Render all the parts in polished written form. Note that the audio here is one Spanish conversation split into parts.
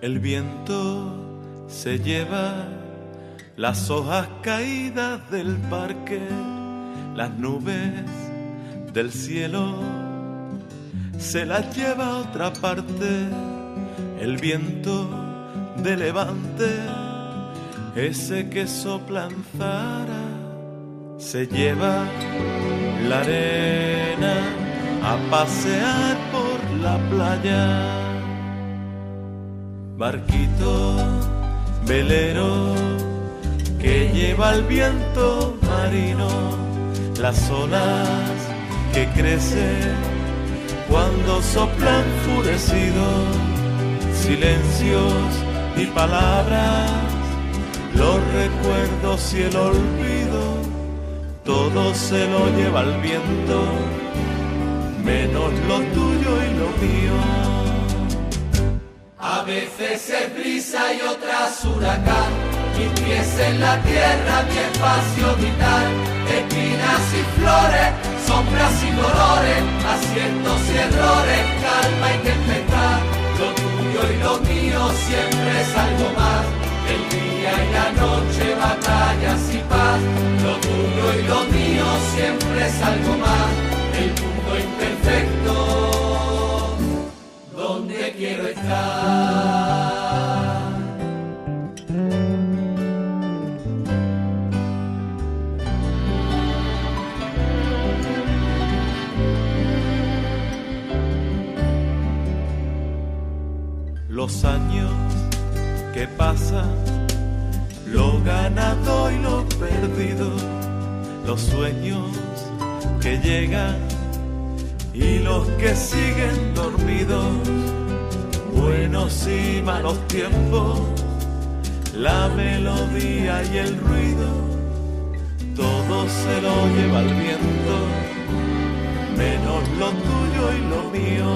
El viento se lleva las hojas caídas del parque, las nubes del cielo se las lleva a otra parte. El viento de levante, ese que sopla en Zara, se lleva la arena a pasear por la playa. Barquito velero que lleva el viento marino, las olas que crecen cuando sopla enfurecido, silencios y palabras, los recuerdos y el olvido, todo se lo lleva el viento, menos lo tuyo y lo mío. A veces es brisa y otras huracán, mis pies en la tierra, mi espacio vital, espinas y flores, sombras y dolores, aciertos y errores, calma y tempestad, lo tuyo y lo mío siempre es algo más, el día y la noche, batallas y paz, lo tuyo y lo mío siempre es algo más, el mundo imperfecto, donde quiero estar. Los años que pasan, lo ganado y lo perdido, los sueños que llegan y los que siguen dormidos, buenos y malos tiempos, la melodía y el ruido, todo se lo lleva el viento, menos lo tuyo y lo mío.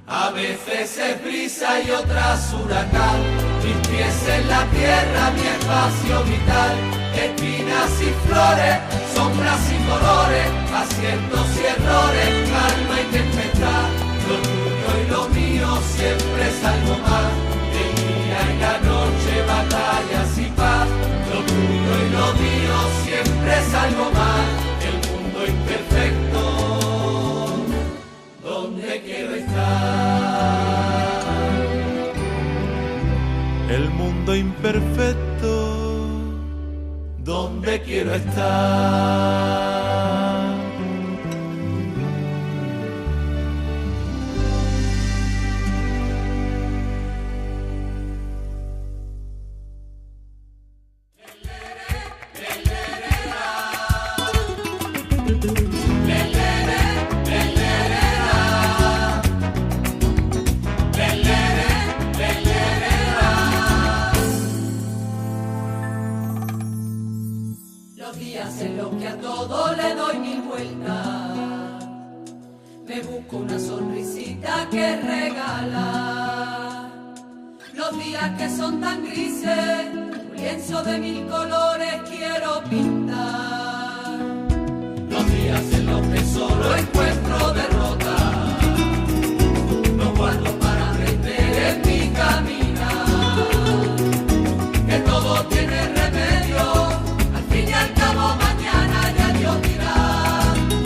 A veces es brisa y otras huracán, mis pies en la tierra, mi espacio vital, espinas y flores, sombras y colores, aciertos y errores, calma y tempestad, lo tuyo y lo mío siempre es algo más, el día y la noche, batallas y paz, lo tuyo y lo mío siempre es algo más, el mundo imperfecto, donde quiero estar. El mundo imperfecto, donde quiero estar. En lo que a todo le doy mil vueltas, me busco una sonrisita que regalar. Los días que son tan grises, un lienzo de mil colores quiero pintar. Los días en los que solo encuentro derrota, no guardo para aprender en mi caminar, que todo tiene remedio. Al fin y al cabo mañana ya Dios dirá.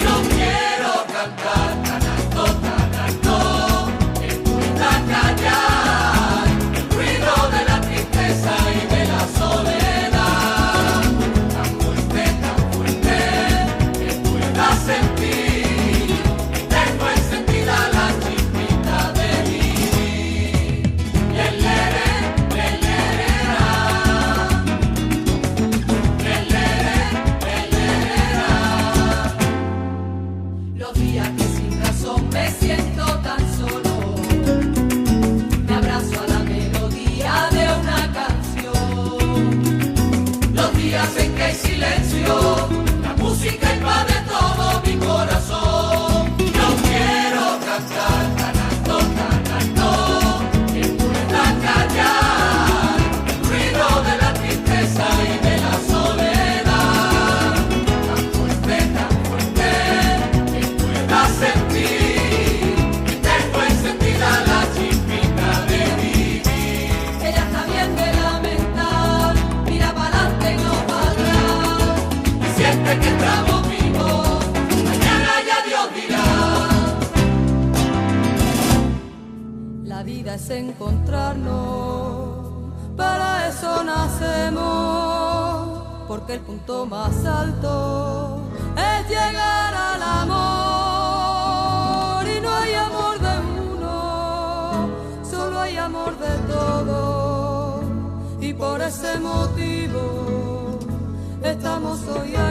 Yo quiero cantar tan alto, que pueda callar el ruido de la tristeza y de la soledad. Tan fuerte, que pueda sentir que tengo encendida la chispita de vivir. Los días que sin razón me siento tan solo, me abrazo a la melodía de una canción. Los días en que hay silencio, la música invade todo mi corazón. Yo quiero cantar tan alto, que pueda callar el ruido de la tristeza y de la soledad. Tan fuerte, que pueda sentir que tengo encendida la chispita de es que estamos vivos, mañana ya Dios dirá. La vida es encontrarnos, para eso nacemos, porque el punto más alto es llegar al amor, y no hay amor de uno, solo hay amor de todos, y por ese motivo estamos hoy aquí.